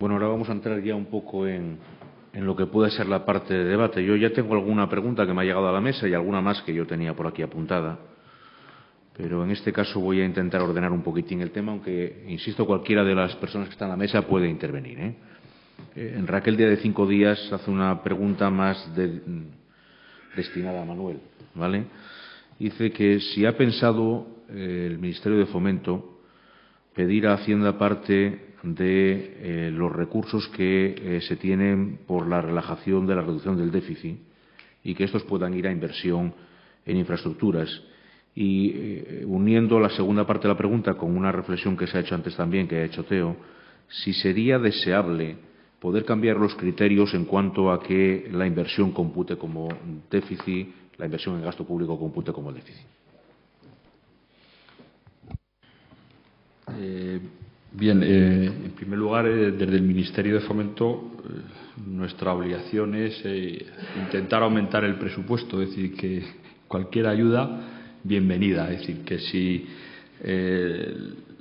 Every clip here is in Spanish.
Bueno, ahora vamos a entrar ya un poco en lo que puede ser la parte de debate. Yo ya tengo alguna pregunta que me ha llegado a la mesa y alguna más que yo tenía por aquí apuntada. Pero en este caso voy a intentar ordenar un poquitín el tema, aunque, insisto, cualquiera de las personas que están en la mesa puede intervenir. En Raquel Díaz de 5 días hace una pregunta más destinada a Manuel, ¿vale? Dice que si ha pensado el Ministerio de Fomento pedir a Hacienda parte de los recursos que se tienen por la relajación de la reducción del déficit y que estos puedan ir a inversión en infraestructuras. Y uniendo la segunda parte de la pregunta con una reflexión que se ha hecho antes también, que ha hecho Teo, si sería deseable poder cambiar los criterios en cuanto a que la inversión compute como déficit, la inversión en gasto público compute como déficit. En primer lugar, desde el Ministerio de Fomento, nuestra obligación es intentar aumentar el presupuesto, es decir, que cualquier ayuda, bienvenida. Es decir, que si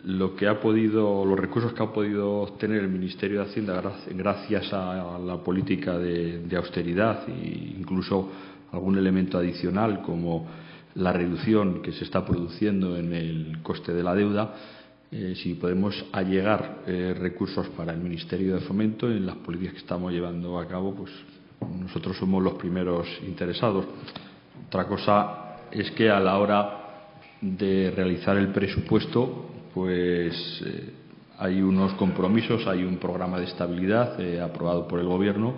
los recursos que ha podido obtener el Ministerio de Hacienda gracias a la política de austeridad e incluso algún elemento adicional como la reducción que se está produciendo en el coste de la deuda, si podemos allegar recursos para el Ministerio de Fomento en las políticas que estamos llevando a cabo, pues nosotros somos los primeros interesados. Otra cosa es que a la hora de realizar el presupuesto, pues hay unos compromisos, hay un programa de estabilidad aprobado por el Gobierno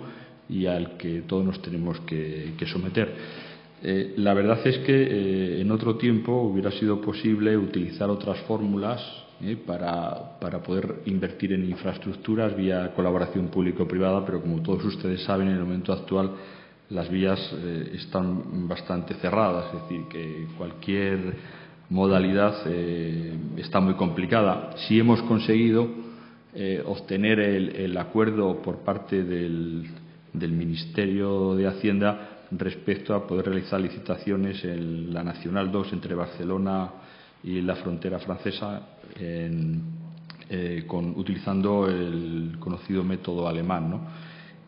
y al que todos nos tenemos que someter. La verdad es que en otro tiempo hubiera sido posible utilizar otras fórmulas para poder invertir en infraestructuras vía colaboración público-privada, pero como todos ustedes saben, en el momento actual las vías están bastante cerradas, es decir, que cualquier modalidad está muy complicada. Sí hemos conseguido obtener el acuerdo por parte del Ministerio de Hacienda respecto a poder realizar licitaciones en la Nacional 2 entre Barcelona y la frontera francesa utilizando el conocido método alemán, ¿no?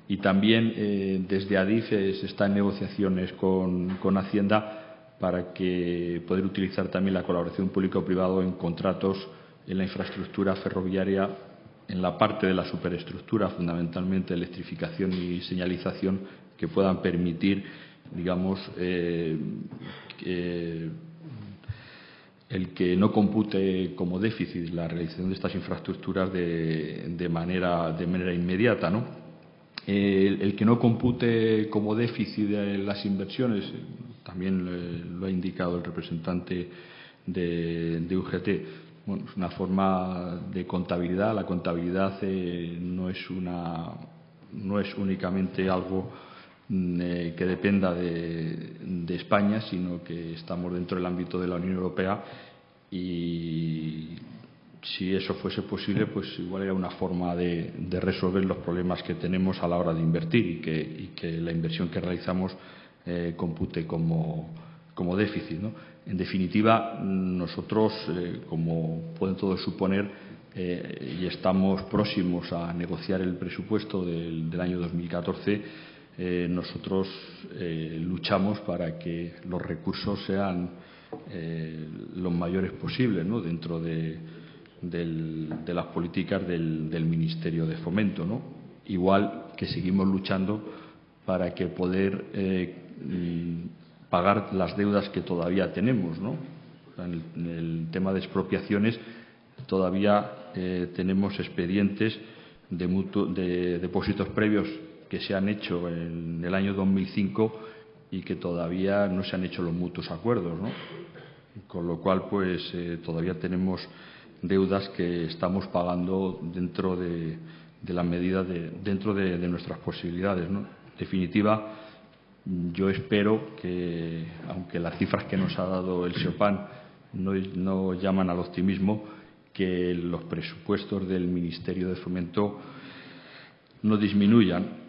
Y también desde ADIF se está en negociaciones con Hacienda para que poder utilizar también la colaboración público-privado en contratos en la infraestructura ferroviaria, en la parte de la superestructura, fundamentalmente electrificación y señalización, que puedan permitir, digamos, el que no compute como déficit la realización de estas infraestructuras de manera inmediata, ¿no? El que no compute como déficit de las inversiones, también lo ha indicado el representante de UGT, bueno, es una forma de contabilidad. La contabilidad no es únicamente algo que dependa de España, sino que estamos dentro del ámbito de la Unión Europea y si eso fuese posible, pues igual era una forma de resolver los problemas que tenemos a la hora de invertir y que la inversión que realizamos compute como déficit, ¿no? En definitiva, nosotros, como pueden todos suponer, y estamos próximos a negociar el presupuesto del año 2014, nosotros luchamos para que los recursos sean los mayores posibles, ¿no? Dentro de las políticas del Ministerio de Fomento, ¿no? Igual que seguimos luchando para que poder pagar las deudas que todavía tenemos, ¿no? En el tema de expropiaciones todavía tenemos expedientes de depósitos previos que se han hecho en el año 2005 y que todavía no se han hecho los mutuos acuerdos, ¿no? Con lo cual, pues todavía tenemos deudas que estamos pagando dentro de la medida dentro de nuestras posibilidades, ¿no? En definitiva, yo espero que, aunque las cifras que nos ha dado el SEOPAN no llaman al optimismo, que los presupuestos del Ministerio de Fomento no disminuyan.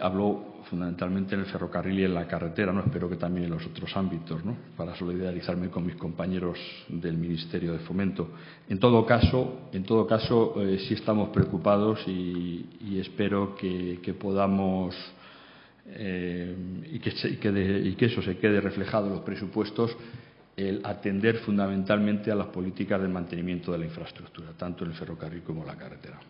Hablo fundamentalmente en el ferrocarril y en la carretera, ¿no? Espero que también en los otros ámbitos, ¿no? Para solidarizarme con mis compañeros del Ministerio de Fomento. En todo caso, sí estamos preocupados y espero que podamos y que eso se quede reflejado en los presupuestos, el atender fundamentalmente a las políticas del mantenimiento de la infraestructura, tanto en el ferrocarril como en la carretera.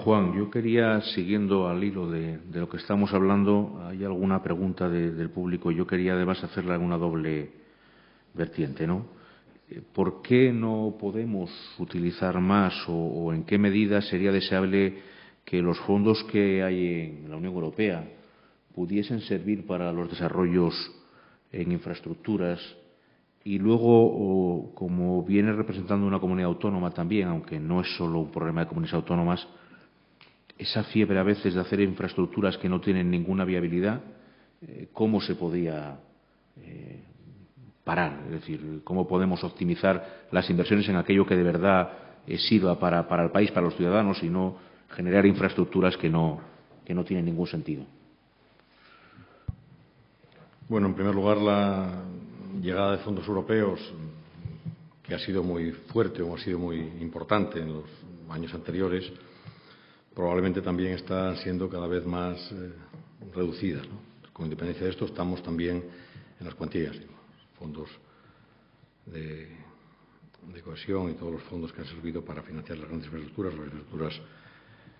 Juan, yo quería, siguiendo al hilo de lo que estamos hablando, hay alguna pregunta del público. Yo quería además hacerla en una doble vertiente, ¿no? ¿Por qué no podemos utilizar más o en qué medida sería deseable que los fondos que hay en la Unión Europea pudiesen servir para los desarrollos en infraestructuras y luego, como viene representando una comunidad autónoma también, aunque no es solo un problema de comunidades autónomas, esa fiebre a veces de hacer infraestructuras que no tienen ninguna viabilidad, ¿cómo se podía parar? Es decir, ¿cómo podemos optimizar las inversiones en aquello que de verdad sirva para el país, para los ciudadanos, y no generar infraestructuras que no tienen ningún sentido? Bueno, en primer lugar, la llegada de fondos europeos, que ha sido muy fuerte o ha sido muy importante en los años anteriores, probablemente también está siendo cada vez más reducida, ¿no? Con independencia de esto, estamos también en las cuantías, fondos de cohesión y todos los fondos que han servido para financiar las grandes infraestructuras, las infraestructuras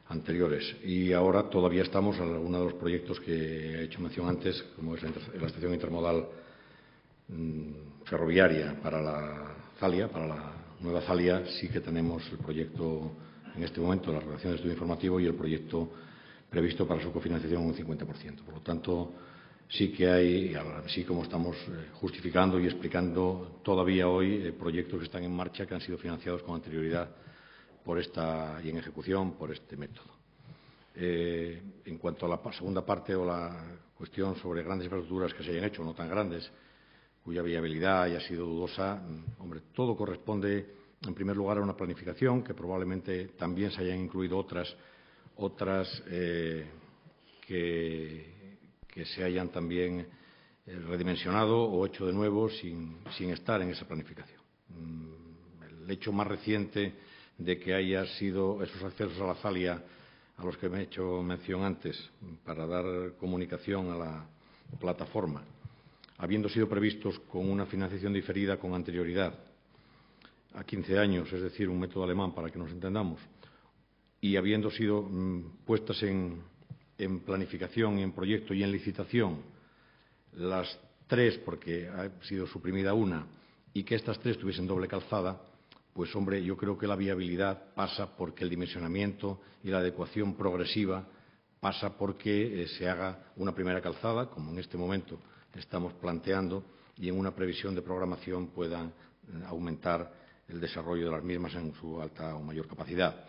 anteriores. Y ahora todavía estamos en uno de los proyectos que he hecho mención antes, como es la estación intermodal ferroviaria para la Zalia, para la nueva Zalia. Sí que tenemos el proyecto en este momento, la redacción de estudio informativo y el proyecto previsto para su cofinanciación un 50%. Por lo tanto, sí que hay, así como estamos justificando y explicando todavía hoy proyectos que están en marcha, que han sido financiados con anterioridad y en ejecución por este método. En cuanto a la segunda parte o la cuestión sobre grandes infraestructuras que se hayan hecho, no tan grandes, cuya viabilidad haya sido dudosa, hombre, todo corresponde, en primer lugar, a una planificación, que probablemente también se hayan incluido otras que se hayan también redimensionado o hecho de nuevo sin estar en esa planificación. El hecho más reciente de que haya sido esos accesos a la Zalia a los que me he hecho mención antes para dar comunicación a la plataforma, habiendo sido previstos con una financiación diferida con anterioridad a 15 años, es decir, un método alemán para que nos entendamos, y habiendo sido puestas en planificación y en proyecto y en licitación las tres, porque ha sido suprimida una, y que estas tres tuviesen doble calzada, pues, hombre, yo creo que la viabilidad pasa porque el dimensionamiento y la adecuación progresiva pasa porque se haga una primera calzada, como en este momento estamos planteando, y en una previsión de programación puedan aumentar el desarrollo de las mismas en su alta o mayor capacidad.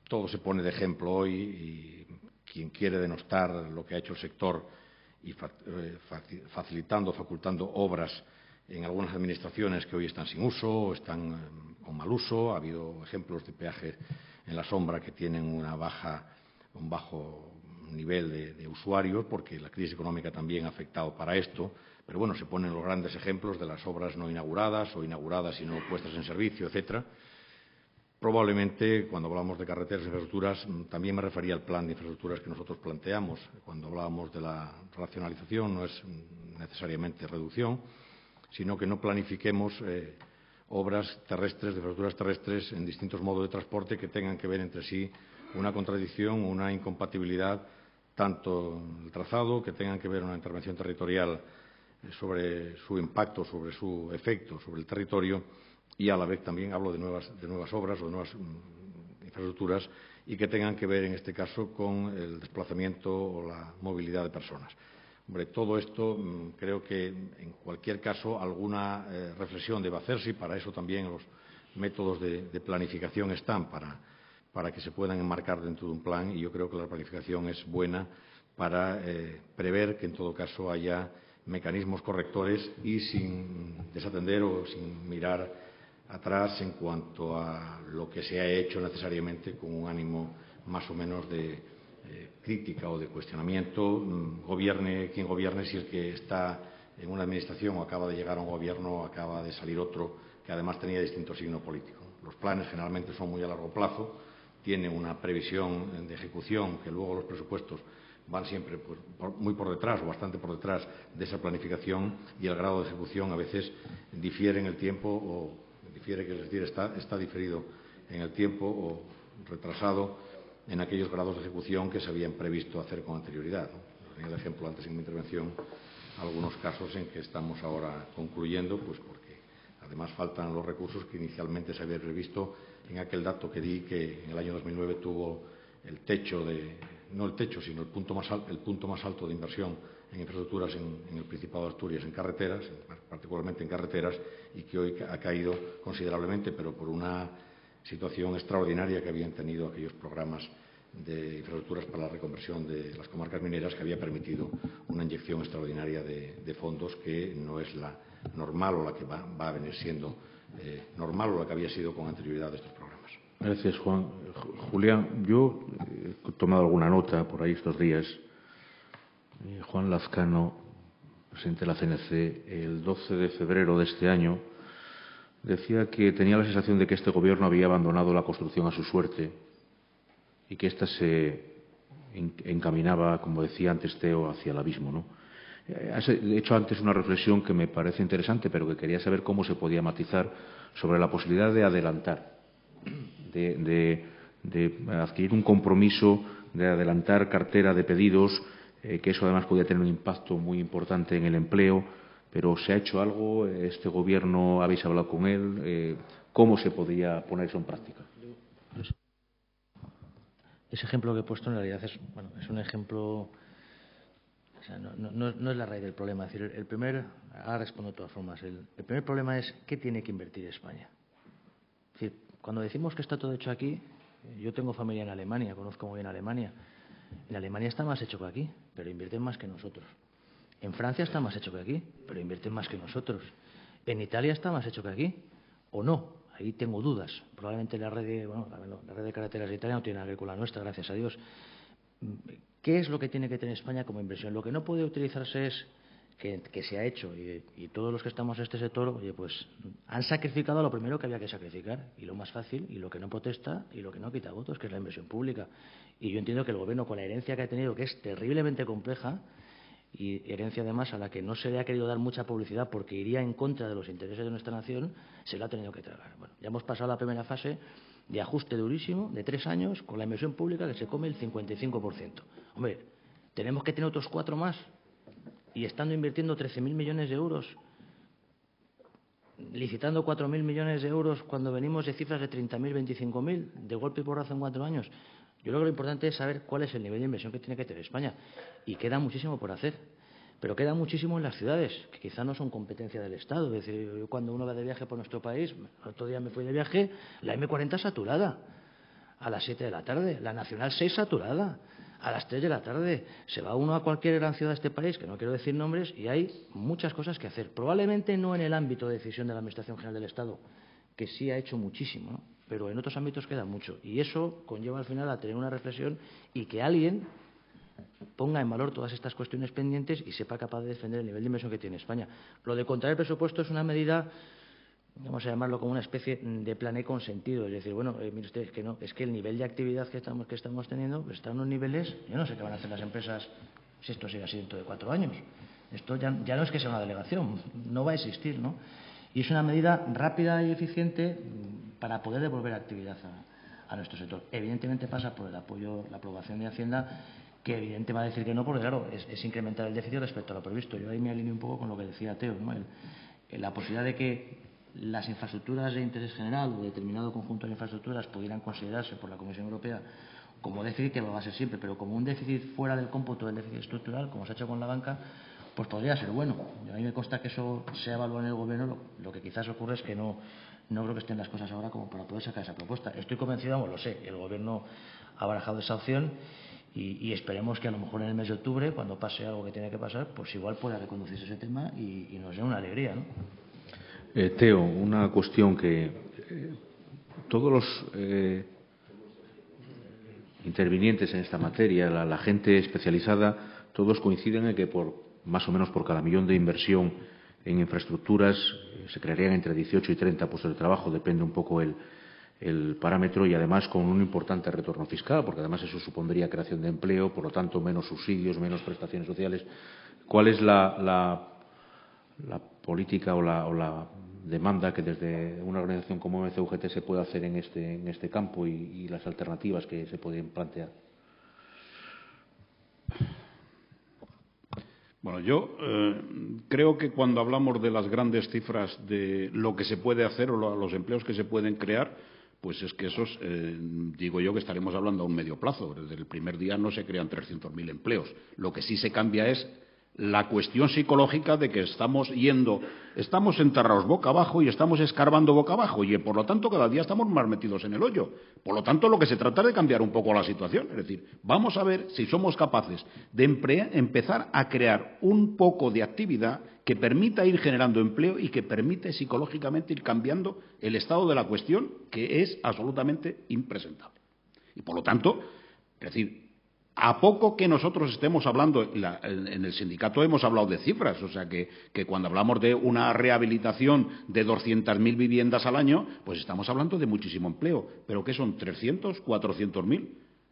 Todo se pone de ejemplo hoy y quien quiere denostar lo que ha hecho el sector y facilitando, facultando obras en algunas administraciones que hoy están sin uso o están con mal uso. Ha habido ejemplos de peajes en la sombra que tienen un bajo nivel de usuarios, porque la crisis económica también ha afectado para esto. Pero bueno, se ponen los grandes ejemplos de las obras no inauguradas o inauguradas y no puestas en servicio, etcétera. Probablemente, cuando hablamos de carreteras e infraestructuras, también me refería al plan de infraestructuras que nosotros planteamos. Cuando hablábamos de la racionalización, no es necesariamente reducción, sino que no planifiquemos obras terrestres, de infraestructuras terrestres en distintos modos de transporte que tengan que ver entre sí una contradicción o una incompatibilidad, tanto en el trazado, que tengan que ver una intervención territorial sobre su impacto, sobre su efecto sobre el territorio, y a la vez también hablo de nuevas obras o de nuevas infraestructuras y que tengan que ver, en este caso, con el desplazamiento o la movilidad de personas. Hombre, todo esto creo que, en cualquier caso, alguna reflexión debe hacerse, y para eso también los métodos de planificación están, para que se puedan enmarcar dentro de un plan, y yo creo que la planificación es buena para prever que, en todo caso, haya mecanismos correctores y sin desatender o sin mirar atrás en cuanto a lo que se ha hecho necesariamente con un ánimo más o menos de crítica o de cuestionamiento, gobierne quien gobierne, si el que está en una administración o acaba de llegar a un gobierno o acaba de salir otro que además tenía distinto signo político. Los planes generalmente son muy a largo plazo, tienen una previsión de ejecución que luego los presupuestos van siempre muy por detrás o bastante por detrás de esa planificación, y el grado de ejecución a veces difiere en el tiempo o difiere, es decir, está diferido en el tiempo o retrasado en aquellos grados de ejecución que se habían previsto hacer con anterioridad, ¿no? Tenía el ejemplo antes en mi intervención, algunos casos en que estamos ahora concluyendo, pues porque además faltan los recursos que inicialmente se había previsto en aquel dato que di, que en el año 2009 tuvo el techo no el techo, sino el punto más alto de inversión en infraestructuras en el Principado de Asturias, en carreteras, particularmente en carreteras, y que hoy ha caído considerablemente, pero por una situación extraordinaria que habían tenido aquellos programas de infraestructuras para la reconversión de las comarcas mineras, que había permitido una inyección extraordinaria de fondos que no es la normal o la que va a venir siendo normal o la que había sido con anterioridad de estos programas. Gracias, Juan. Julián, yo he tomado alguna nota por ahí estos días. Juan Lazcano, presidente de la CNC, el 12 de febrero de este año, decía que tenía la sensación de que este gobierno había abandonado la construcción a su suerte y que ésta se encaminaba, como decía antes Teo, hacia el abismo, ¿no? Has hecho antes una reflexión que me parece interesante, pero que quería saber cómo se podía matizar sobre la posibilidad de adelantar, de adquirir un compromiso, de adelantar cartera de pedidos, que eso además podía tener un impacto muy importante en el empleo. Pero ¿se ha hecho algo? ¿Este gobierno habéis hablado con él? ¿Cómo se podría poner eso en práctica? Ese ejemplo que he puesto en realidad es un ejemplo, o sea, no es la raíz del problema. Es decir, ahora respondo de todas formas, el primer problema es ¿qué tiene que invertir España? Es decir, cuando decimos que está todo hecho aquí, yo tengo familia en Alemania, conozco muy bien Alemania. En Alemania está más hecho que aquí, pero invierten más que nosotros. En Francia está más hecho que aquí, pero invierten más que nosotros. En Italia está más hecho que aquí, ¿o no? Ahí tengo dudas. Probablemente la red de carreteras de Italia no tiene nada que ver con la nuestra, gracias a Dios. ¿Qué es lo que tiene que tener España como inversión? Lo que no puede utilizarse es que se ha hecho, y todos los que estamos en este sector, oye, pues han sacrificado lo primero que había que sacrificar, y lo más fácil, y lo que no protesta, y lo que no quita votos, que es la inversión pública. Y yo entiendo que el Gobierno, con la herencia que ha tenido, que es terriblemente compleja, y herencia además a la que no se le ha querido dar mucha publicidad porque iría en contra de los intereses de nuestra nación, se lo ha tenido que tragar. Bueno, ya hemos pasado la primera fase de ajuste durísimo de 3 años con la inversión pública que se come el 55%. Hombre, tenemos que tener otros 4 más, y estando invirtiendo 13.000 millones de euros, licitando 4.000 millones de euros cuando venimos de cifras de 30.000, 25.000, de golpe y porrazo en 4 años. Yo creo que lo importante es saber cuál es el nivel de inversión que tiene que tener España. Y queda muchísimo por hacer. Pero queda muchísimo en las ciudades, que quizá no son competencia del Estado. Es decir, yo cuando uno va de viaje por nuestro país, el otro día me fui de viaje, la M40 saturada a las 7 de la tarde, la Nacional 6 saturada a las 3 de la tarde. Se va uno a cualquier gran ciudad de este país, que no quiero decir nombres, y hay muchas cosas que hacer. Probablemente no en el ámbito de decisión de la Administración General del Estado, que sí ha hecho muchísimo, ¿no? Pero en otros ámbitos queda mucho. Y eso conlleva al final a tener una reflexión y que alguien ponga en valor todas estas cuestiones pendientes y sepa capaz de defender el nivel de inversión que tiene España. Lo de contraer el presupuesto es una medida, vamos a llamarlo como una especie de plan E consentido. Es decir, bueno, mire usted, es que el nivel de actividad que estamos teniendo pues está en unos niveles, yo no sé qué van a hacer las empresas si esto sigue así dentro de 4 años. Esto ya no es que sea una delegación, no va a existir, ¿no? Y es una medida rápida y eficiente para poder devolver actividad a nuestro sector. Evidentemente pasa por el apoyo, la aprobación de Hacienda, que evidentemente va a decir que no, porque claro, es incrementar el déficit respecto a lo previsto. Yo ahí me alineo un poco con lo que decía Teo, ¿no? La posibilidad de que las infraestructuras de interés general o determinado conjunto de infraestructuras pudieran considerarse por la Comisión Europea como déficit, que lo va a ser siempre, pero como un déficit fuera del cómputo del déficit estructural, como se ha hecho con la banca, pues podría ser bueno. A mí me consta que eso se evalúa en el Gobierno. Lo que quizás ocurre es que no creo que estén las cosas ahora como para poder sacar esa propuesta. Estoy convencido, lo sé, el Gobierno ha barajado esa opción y esperemos que a lo mejor en el mes de octubre, cuando pase algo que tiene que pasar, pues igual pueda reconducirse ese tema y nos dé una alegría, ¿no? Teo, una cuestión que todos intervinientes en esta materia, la gente especializada, todos coinciden en que más o menos por cada millón de inversión en infraestructuras se crearían entre 18 y 30 puestos de trabajo, depende un poco el parámetro, y además con un importante retorno fiscal, porque además eso supondría creación de empleo, por lo tanto menos subsidios, menos prestaciones sociales. ¿Cuál es la política o la demanda que desde una organización como MCUGT se puede hacer en este campo y las alternativas que se pueden plantear? Bueno, yo creo que cuando hablamos de las grandes cifras de lo que se puede hacer o los empleos que se pueden crear, pues es que esos, digo yo que estaremos hablando a un medio plazo. Desde el primer día no se crean 300.000 empleos. Lo que sí se cambia es la cuestión psicológica de que estamos enterrados boca abajo y estamos escarbando boca abajo y, por lo tanto, cada día estamos más metidos en el hoyo. Por lo tanto, lo que se trata es de cambiar un poco la situación. Es decir, vamos a ver si somos capaces de empezar a crear un poco de actividad que permita ir generando empleo y que permite psicológicamente ir cambiando el estado de la cuestión, que es absolutamente impresentable. Y, por lo tanto, es decir, a poco que nosotros estemos hablando, en el sindicato hemos hablado de cifras, o sea que cuando hablamos de una rehabilitación de 200.000 viviendas al año, pues estamos hablando de muchísimo empleo. ¿Pero qué son? ¿300, 400.000?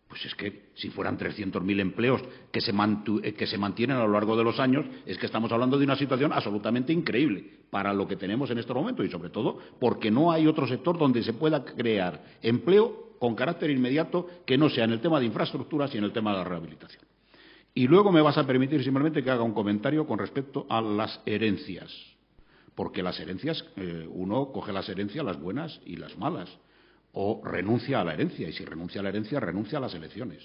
Pues es que si fueran 300.000 empleos que se mantienen a lo largo de los años, es que estamos hablando de una situación absolutamente increíble para lo que tenemos en estos momentos y, sobre todo, porque no hay otro sector donde se pueda crear empleo con carácter inmediato que no sea en el tema de infraestructuras y en el tema de la rehabilitación. Y luego me vas a permitir simplemente que haga un comentario con respecto a las herencias, porque las herencias, uno coge las herencias, las buenas y las malas, o renuncia a la herencia, y si renuncia a la herencia, renuncia a las elecciones.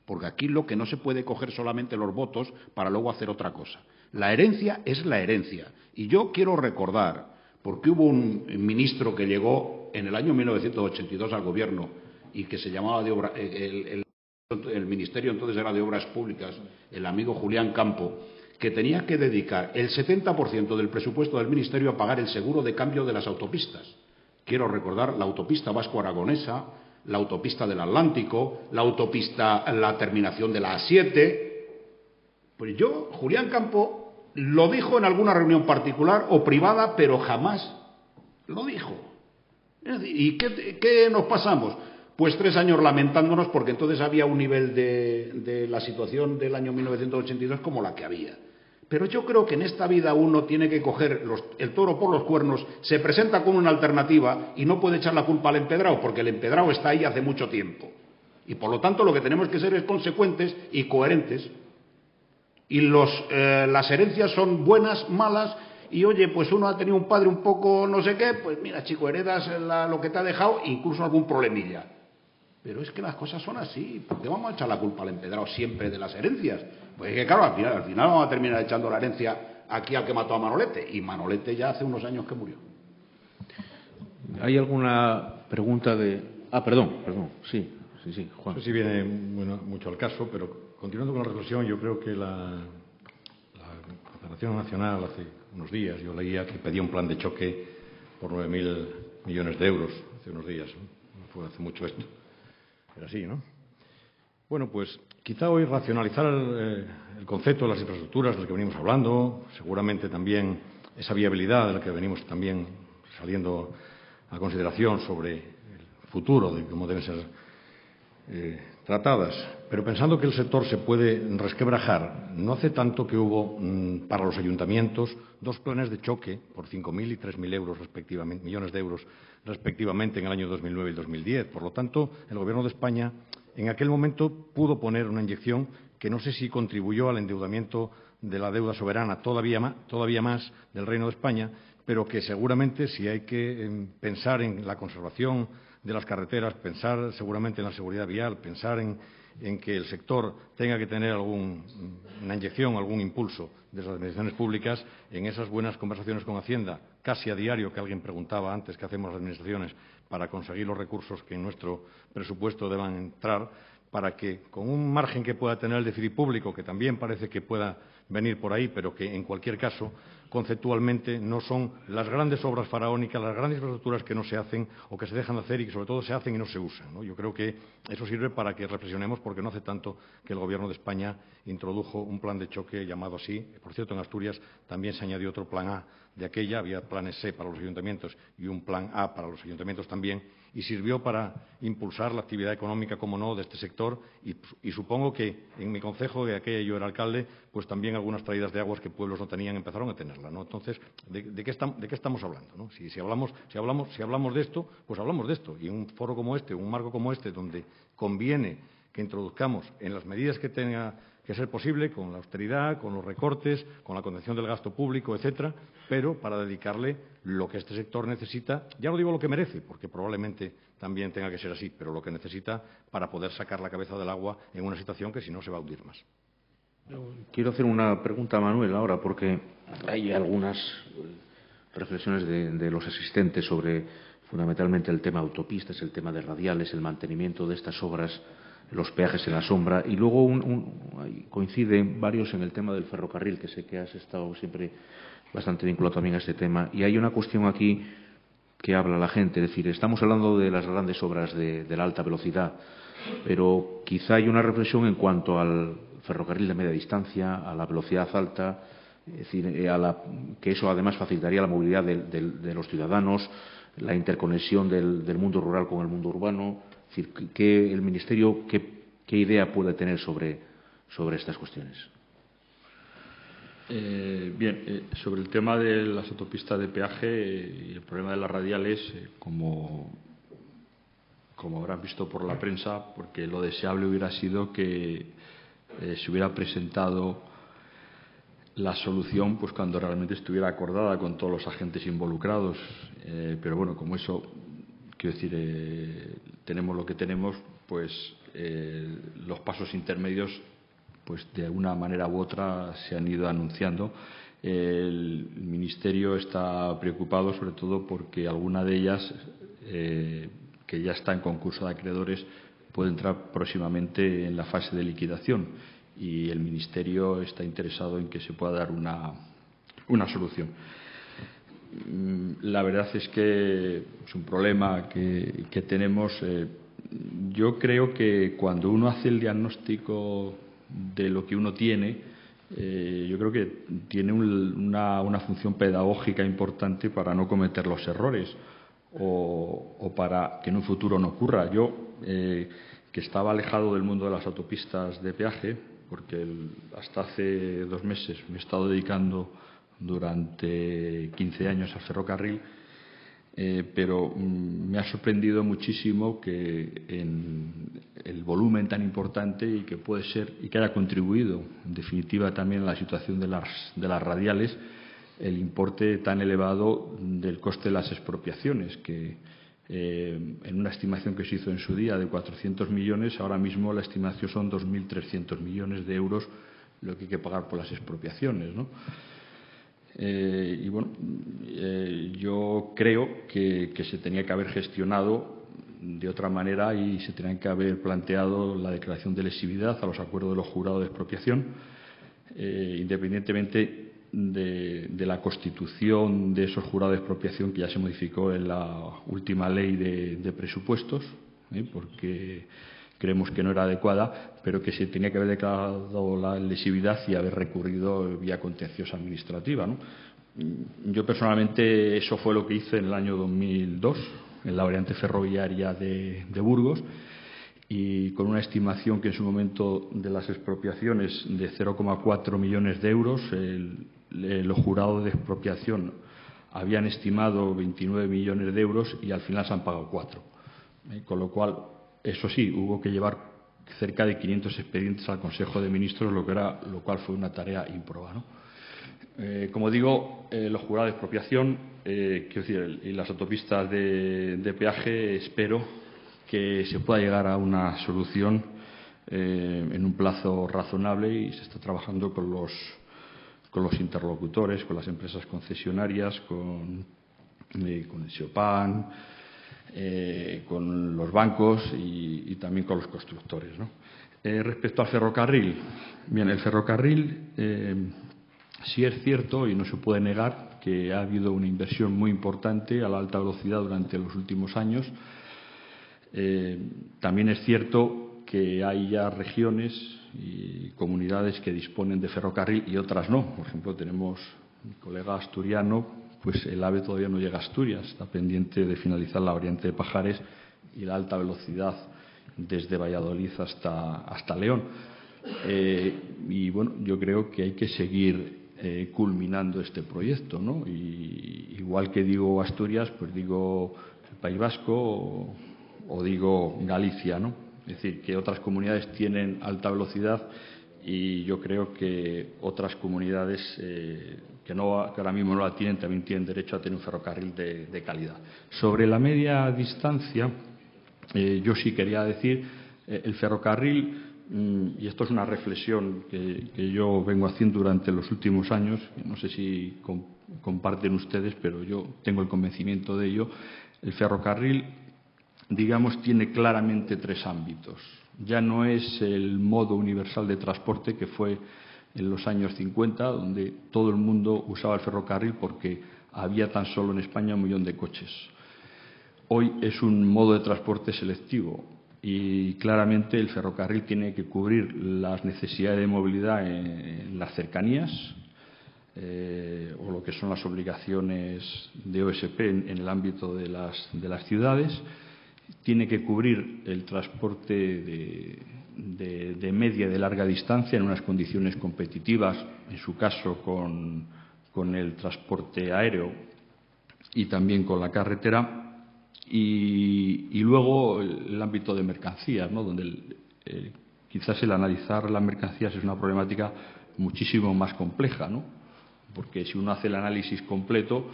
Porque aquí lo que no se puede coger solamente los votos para luego hacer otra cosa. La herencia es la herencia. Y yo quiero recordar, porque hubo un ministro que llegó en el año 1982 al gobierno y que se llamaba el ministerio entonces era de Obras Públicas, el amigo Julián Campo, que tenía que dedicar el 70% del presupuesto del ministerio a pagar el seguro de cambio de las autopistas. Quiero recordar la autopista vasco-aragonesa, la autopista del Atlántico, la terminación de la A7. Pues Julián Campo lo dijo en alguna reunión particular o privada, pero jamás lo dijo. ¿Y qué nos pasamos? Pues 3 años lamentándonos porque entonces había un nivel de la situación del año 1982 como la que había. Pero yo creo que en esta vida uno tiene que coger el toro por los cuernos, se presenta con una alternativa y no puede echar la culpa al empedrado, porque el empedrado está ahí hace mucho tiempo. Y por lo tanto lo que tenemos que ser es consecuentes y coherentes. Y las herencias son buenas, malas, y oye, pues uno ha tenido un padre un poco no sé qué, pues mira chico, heredas lo que te ha dejado, incluso algún problemilla. Pero es que las cosas son así. ¿Por qué vamos a echar la culpa al empedrado siempre de las herencias? Pues es que claro, al final vamos a terminar echando la herencia aquí al que mató a Manolete. Y Manolete ya hace unos años que murió. ¿Hay alguna pregunta de...? Perdón. Sí, Juan. No sé si viene mucho al caso, pero continuando con la reflexión, yo creo que la Confederación Nacional hace unos días, yo leía que pedía un plan de choque por 9.000 millones de euros hace unos días. No fue hace mucho esto. Era así, ¿no? Bueno, pues quizá hoy racionalizar el concepto de las infraestructuras del que venimos hablando, seguramente también esa viabilidad de la que venimos también saliendo a consideración sobre el futuro de cómo deben ser tratadas, pero pensando que el sector se puede resquebrajar, no hace tanto que hubo para los ayuntamientos 2 planes de choque por 5.000 y 3.000 euros respectivamente, millones de euros respectivamente en el año 2009 y 2010. Por lo tanto, el Gobierno de España en aquel momento pudo poner una inyección que no sé si contribuyó al endeudamiento de la deuda soberana todavía más del Reino de España, pero que seguramente si hay que pensar en la conservación de las carreteras, pensar seguramente en la seguridad vial, pensar en que el sector tenga que tener una inyección, algún impulso de las administraciones públicas, en esas buenas conversaciones con Hacienda, casi a diario, que alguien preguntaba antes qué hacemos las administraciones para conseguir los recursos que en nuestro presupuesto deban entrar, para que, con un margen que pueda tener el déficit público, que también parece que pueda venir por ahí, pero que, en cualquier caso, conceptualmente no son las grandes obras faraónicas, las grandes infraestructuras que no se hacen o que se dejan de hacer y que, sobre todo, se hacen y no se usan, ¿no? Yo creo que eso sirve para que reflexionemos, porque no hace tanto que el Gobierno de España introdujo un plan de choque llamado así. Por cierto, en Asturias también se añadió otro plan A de aquella, había planes C para los ayuntamientos y un plan A para los ayuntamientos también, y sirvió para impulsar la actividad económica, como no, de este sector, y supongo que en mi concejo, de aquella yo era alcalde, pues también algunas traídas de aguas que pueblos no tenían empezaron a tenerla, ¿no? Entonces, ¿de qué estamos hablando, ¿no? Si hablamos de esto, pues hablamos de esto, y en un foro como este, un marco como este, donde conviene que introduzcamos en las medidas que tenga que ser posible, con la austeridad, con los recortes, con la contención del gasto público, etcétera, pero para dedicarle lo que este sector necesita, ya no digo lo que merece, porque probablemente también tenga que ser así, pero lo que necesita para poder sacar la cabeza del agua en una situación que, si no, se va a hundir más. Quiero hacer una pregunta a Manuel ahora, porque hay algunas reflexiones de los asistentes sobre, fundamentalmente, el tema autopistas, el tema de radiales, el mantenimiento de estas obras, los peajes en la sombra, y luego coinciden varios en el tema del ferrocarril, que sé que has estado siempre bastante vinculado también a este tema, y hay una cuestión aquí que habla la gente, es decir, estamos hablando de las grandes obras de la alta velocidad, pero quizá hay una reflexión en cuanto al ferrocarril de media distancia, a la velocidad alta, es decir, que eso además facilitaría la movilidad de los ciudadanos, la interconexión del mundo rural con el mundo urbano. Es decir, que el Ministerio, ¿qué idea puede tener sobre estas cuestiones? Sobre el tema de las autopistas de peaje y el problema de las radiales, como habrán visto por la prensa, porque lo deseable hubiera sido que se hubiera presentado la solución pues cuando realmente estuviera acordada con todos los agentes involucrados. Pero bueno, como eso, quiero decir, tenemos lo que tenemos, pues los pasos intermedios, pues de una manera u otra se han ido anunciando. El Ministerio está preocupado sobre todo porque alguna de ellas, que ya está en concurso de acreedores, puede entrar próximamente en la fase de liquidación, y el Ministerio está interesado en que se pueda dar una solución. La verdad es que es un problema que tenemos. Yo creo que cuando uno hace el diagnóstico de lo que uno tiene, yo creo que tiene una función pedagógica importante para no cometer los errores o para que en un futuro no ocurra. Yo, que estaba alejado del mundo de las autopistas de peaje, porque hasta hace 2 meses me he estado dedicando durante 15 años al ferrocarril, pero me ha sorprendido muchísimo que en el volumen tan importante y que puede ser y que haya contribuido en definitiva también a la situación de las radiales, el importe tan elevado del coste de las expropiaciones, que en una estimación que se hizo en su día de 400 millones, ahora mismo la estimación son 2.300 millones de euros lo que hay que pagar por las expropiaciones, ¿no? Y bueno, yo creo que se tenía que haber gestionado de otra manera y se tenía que haber planteado la declaración de lesividad a los acuerdos de los jurados de expropiación, independientemente de la constitución de esos jurados de expropiación, que ya se modificó en la última ley de presupuestos, porque creemos que no era adecuada, pero que se tenía que haber declarado la lesividad y haber recurrido vía contenciosa administrativa, ¿no? Yo personalmente eso fue lo que hice en el año 2002 en la variante ferroviaria de Burgos, y con una estimación que en su momento de las expropiaciones de 0,4 millones de euros, los jurados de expropiación habían estimado 29 millones de euros y al final se han pagado 4. Con lo cual, eso sí, hubo que llevar cerca de 500 expedientes al Consejo de Ministros, lo cual fue una tarea ímproba, ¿no? Como digo, los jurados de expropiación, quiero decir, y las autopistas de peaje, espero que se pueda llegar a una solución en un plazo razonable, y se está trabajando con los interlocutores, con las empresas concesionarias, con el SEOPAN, con los bancos y también con los constructores, ¿no? Respecto al ferrocarril, bien, el ferrocarril sí es cierto y no se puede negar que ha habido una inversión muy importante a la alta velocidad durante los últimos años. También es cierto que hay ya regiones y comunidades que disponen de ferrocarril y otras no. Por ejemplo, tenemos mi colega asturiano, pues el AVE todavía no llega a Asturias, está pendiente de finalizar la variante de Pajares y la alta velocidad desde Valladolid hasta León. Y bueno, yo creo que hay que seguir culminando este proyecto, ¿no? Y igual que digo Asturias, pues digo el País Vasco o digo Galicia, ¿no? Es decir, que otras comunidades tienen alta velocidad y yo creo que otras comunidades que ahora mismo no la tienen también tienen derecho a tener un ferrocarril de calidad. Sobre la media distancia, yo sí quería decir, el ferrocarril, y esto es una reflexión que yo vengo haciendo durante los últimos años, no sé si comparten ustedes, pero yo tengo el convencimiento de ello, el ferrocarril, digamos, tiene claramente tres ámbitos. Ya no es el modo universal de transporte que fue en los años 50, donde todo el mundo usaba el ferrocarril porque había tan solo en España 1 millón de coches. Hoy es un modo de transporte selectivo y claramente el ferrocarril tiene que cubrir las necesidades de movilidad en las cercanías o lo que son las obligaciones de OSP en el ámbito de las ciudades. Tiene que cubrir el transporte de media y de larga distancia en unas condiciones competitivas, en su caso con el transporte aéreo y también con la carretera. Y luego el ámbito de mercancías, ¿no? Donde quizás el analizar las mercancías es una problemática muchísimo más compleja, ¿no? Porque si uno hace el análisis completo,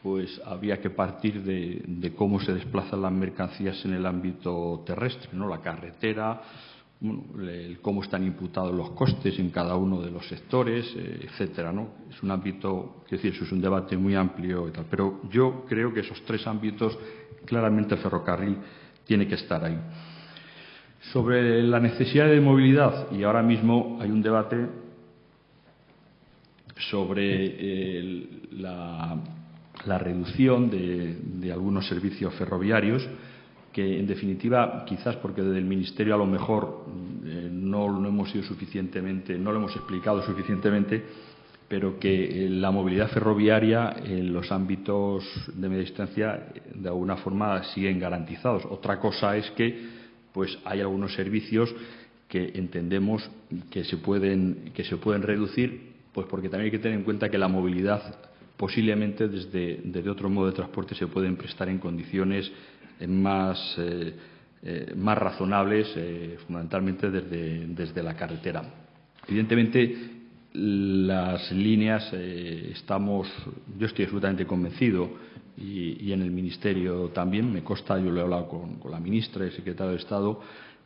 pues habría que partir de cómo se desplazan las mercancías en el ámbito terrestre, ¿no? La carretera, cómo están imputados los costes en cada uno de los sectores, etcétera, ¿no? Es un ámbito, es decir, eso es un debate muy amplio y tal, pero yo creo que esos tres ámbitos claramente el ferrocarril tiene que estar ahí. Sobre la necesidad de movilidad, y ahora mismo hay un debate sobre la reducción de algunos servicios ferroviarios, que en definitiva, quizás porque desde el Ministerio a lo mejor no lo hemos explicado suficientemente, pero que la movilidad ferroviaria en los ámbitos de media distancia de alguna forma siguen garantizados. Otra cosa es que pues hay algunos servicios que entendemos que se pueden reducir, pues porque también hay que tener en cuenta que la movilidad posiblemente desde otro modo de transporte se pueden prestar en condiciones más razonables, fundamentalmente desde la carretera. Evidentemente, las líneas yo estoy absolutamente convencido y en el Ministerio también me consta, yo lo he hablado con la ministra y el secretario de Estado,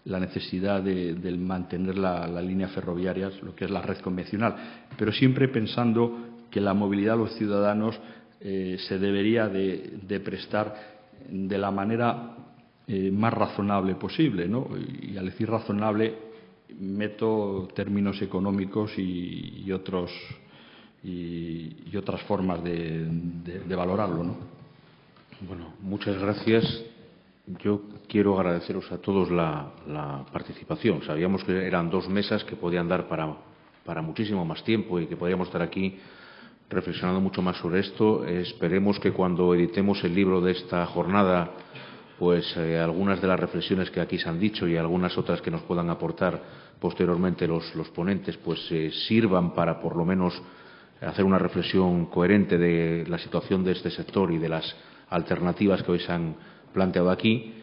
la necesidad de mantener la línea ferroviaria, lo que es la red convencional, pero siempre pensando que la movilidad de los ciudadanos se debería de prestar de la manera más razonable posible, ¿no? Y al decir razonable meto términos económicos y otras formas de valorarlo, ¿no? Bueno, muchas gracias. Yo quiero agradeceros a todos la participación. Sabíamos que eran 2 mesas que podían dar para muchísimo más tiempo y que podíamos estar aquí reflexionando mucho más sobre esto. Esperemos que cuando editemos el libro de esta jornada, pues algunas de las reflexiones que aquí se han dicho y algunas otras que nos puedan aportar posteriormente los ponentes, pues sirvan para por lo menos hacer una reflexión coherente de la situación de este sector y de las alternativas que hoy se han planteado aquí.